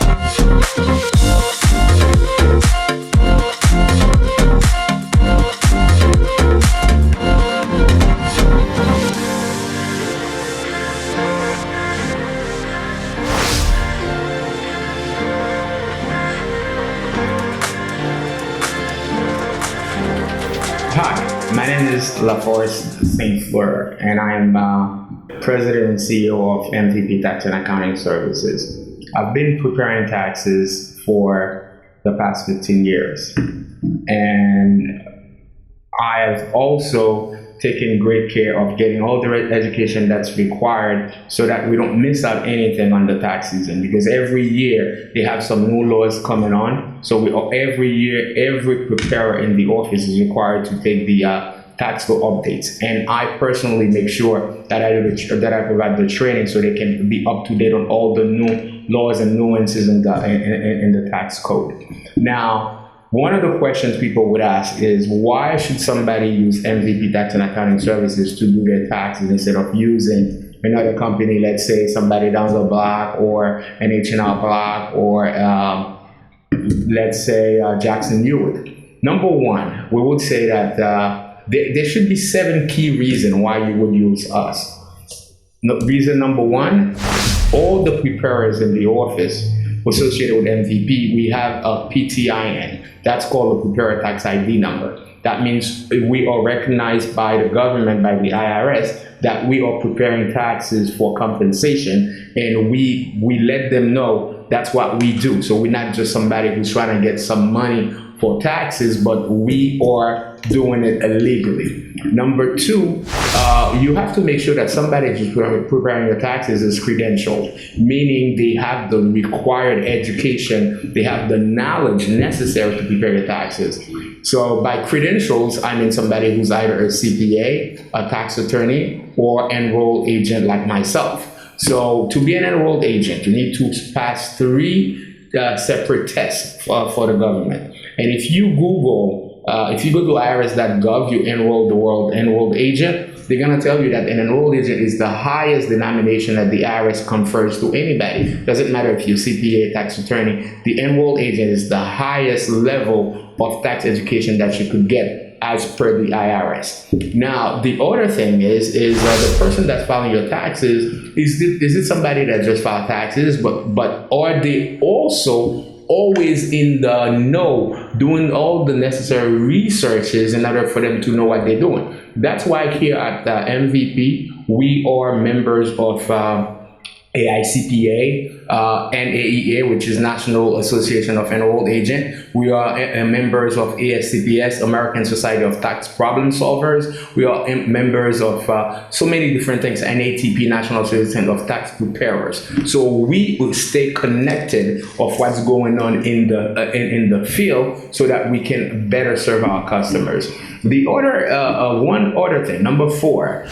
Hi, my name is Laforest St Fleur, and I'm President and CEO of MVP Tax and Accounting Services. I've been preparing taxes for the past 15 years, and I have also taken great care of getting all the education that's required so that we don't miss out anything on the tax season, because every year they have some new laws coming on. So every year, every preparer in the office is required to take the tax law updates. And I personally make sure that I provide the training so they can be up to date on all the new laws and nuances in the tax code. Now, one of the questions people would ask is, why should somebody use MVP Tax and Accounting Services to do their taxes instead of using another company, let's say somebody down the block, or an H&R Block, or let's say Jackson Hewitt? Number one, we would say that there should be 7 key reasons why you would use us. Reason number one, all the preparers in the office associated with MVP, we have a PTIN. That's called a Preparer Tax ID number. That means we are recognized by the government, by the IRS, that we are preparing taxes for compensation, and we let them know that's what we do. So we're not just somebody who's trying to get some money for taxes, but we are doing it illegally. Number two, you have to make sure that somebody who's preparing your taxes is credentialed, meaning they have the required education, they have the knowledge necessary to prepare your taxes. So by credentials, I mean somebody who's either a CPA, a tax attorney, or enrolled agent like myself. So to be an enrolled agent, you need to pass 3 separate tests for the government. And if you go to irs.gov, you enroll the word enrolled agent, they're going to tell you that an enrolled agent is the highest denomination that the IRS confers to anybody. Doesn't matter if you're CPA, tax attorney, the enrolled agent is the highest level of tax education that you could get as per the IRS. Now, the other thing is the person that's filing your taxes, is it somebody that just filed taxes, but are they also always in the know, doing all the necessary researches in order for them to know what they're doing? That's why here at MVP, we are members of AICPA, NAEA, which is National Association of Enrolled Agents. We are members of ASCPS, American Society of Tax Problem Solvers. We are members of so many different things, NATP, National Association of Tax Preparers. So we will stay connected of what's going on in the field so that we can better serve our customers. The other, one other thing, number 4,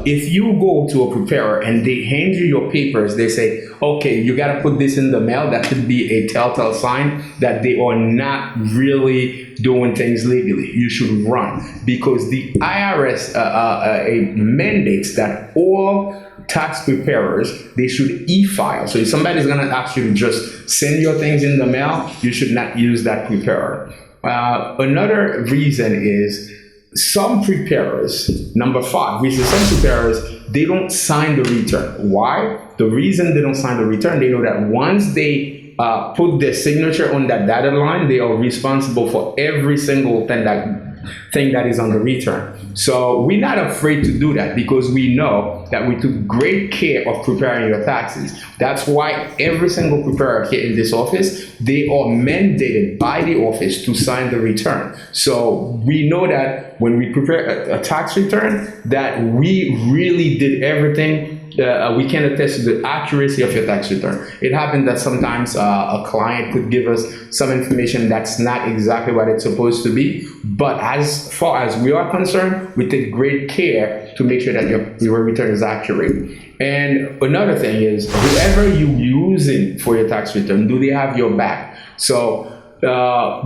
if you go to a preparer and they hand you your papers, they say, okay, you got to put this in the mail, that could be a telltale sign that they are not really doing things legally. You should run, because the IRS mandates that all tax preparers, they should e-file. So if somebody's going to ask you to just send your things in the mail, you should not use that preparer. Another reason is some preparers, number 5, reason some preparers, they don't sign the return. Why? The reason they don't sign the return, they know that once they put their signature on that dotted line, they are responsible for every single thing that is on the return. So we're not afraid to do that, because we know that we took great care of preparing your taxes. That's why every single preparer here in this office, they are mandated by the office to sign the return. So we know that when we prepare a tax return, that we really did everything. We can attest to the accuracy of your tax return. It happened that sometimes a client could give us some information that's not exactly what it's supposed to be, but as far as we are concerned, we take great care to make sure that your return is accurate. And another thing is, whoever you're using for your tax return, do they have your back? So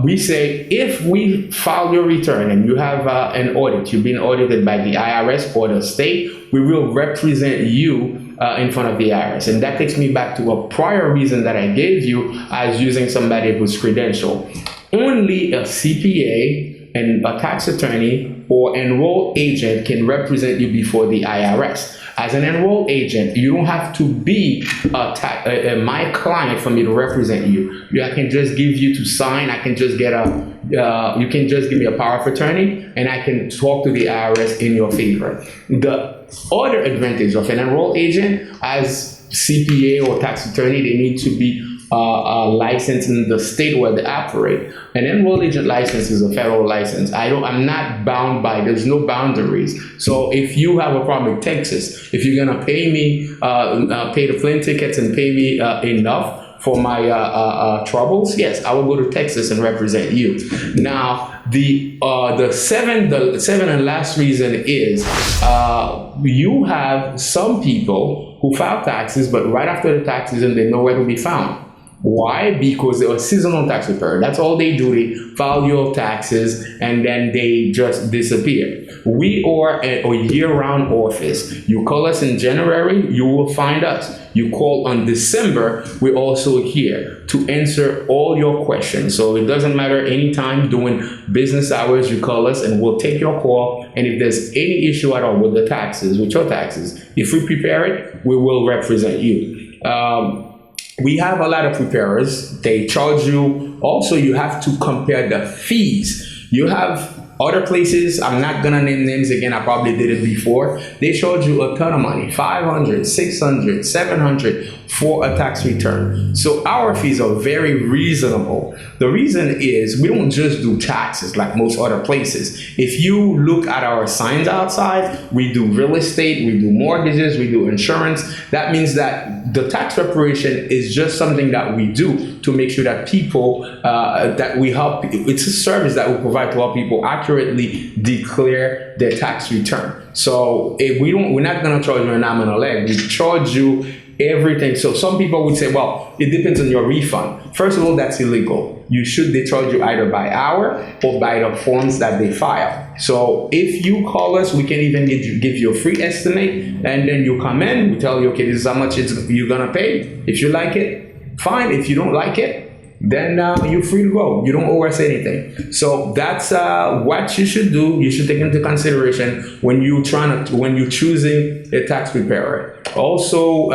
we say, if we file your return and you have an audit, you've been audited by the IRS or the state, we will represent you in front of the IRS. And that takes me back to a prior reason that I gave you as using somebody who's credentialed. Only a CPA and a tax attorney or enrolled agent can represent you before the IRS. As an enrolled agent, you don't have to be my client for me to represent you. I can just give you to sign. I can just get you can just give me a power of attorney, and I can talk to the IRS in your favor. The other advantage of an enrolled agent, as CPA or tax attorney, they need to be licensed in the state where they operate. An enrolled agent license is a federal license. I'm not bound by, there's no boundaries. So if you have a problem with Texas, if you're gonna pay me, pay the plane tickets and pay me enough for my troubles, yes, I will go to Texas and represent you. Now, the seven and last reason is you have some people who file taxes, but right after the tax season, they're nowhere to be found. Why? Because they are seasonal tax preparer. That's all they do. They file your taxes and then they just disappear. We are a year-round office. You call us in January, you will find us. You call on December, we're also here to answer all your questions. So it doesn't matter, anytime during business hours, you call us and we'll take your call. And if there's any issue at all with the taxes, with your taxes, if we prepare it, we will represent you. We have a lot of preparers. They charge you. Also, you have to compare the fees. You have other places, I'm not gonna name names again, I probably did it before. They charge you a ton of money, $500, $600, $700 for a tax return. So our fees are very reasonable. The reason is we don't just do taxes like most other places. If you look at our signs outside, we do real estate, we do mortgages, we do insurance. That means that the tax preparation is just something that we do to make sure that people, that we help. It's a service that we provide to help people accurately declare their tax return. So if we're not going to charge you an arm and a leg. We charge you everything. So some people would say, well, it depends on your refund. First of all, that's illegal. They charge you either by hour or by the forms that they file. So if you call us, we can even give you a free estimate, and then you come in, we tell you, okay, this is how much you're gonna pay. If you like it, fine. If you don't like it, then you're free to go. You don't owe us anything. So that's what you should do. You should take into consideration when you're choosing a tax preparer. Also,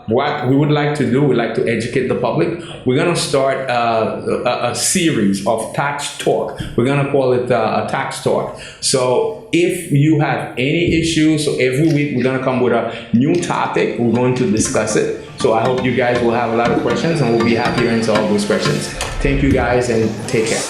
what we would like to do, we like to educate the public. We're gonna start a series of tax talk. We're gonna call it a tax talk. So if you have any issues, so every week we're gonna come with a new topic. We're going to discuss it. So I hope you guys will have a lot of questions, and we'll be happy to answer all those questions. Thank you guys, and take care.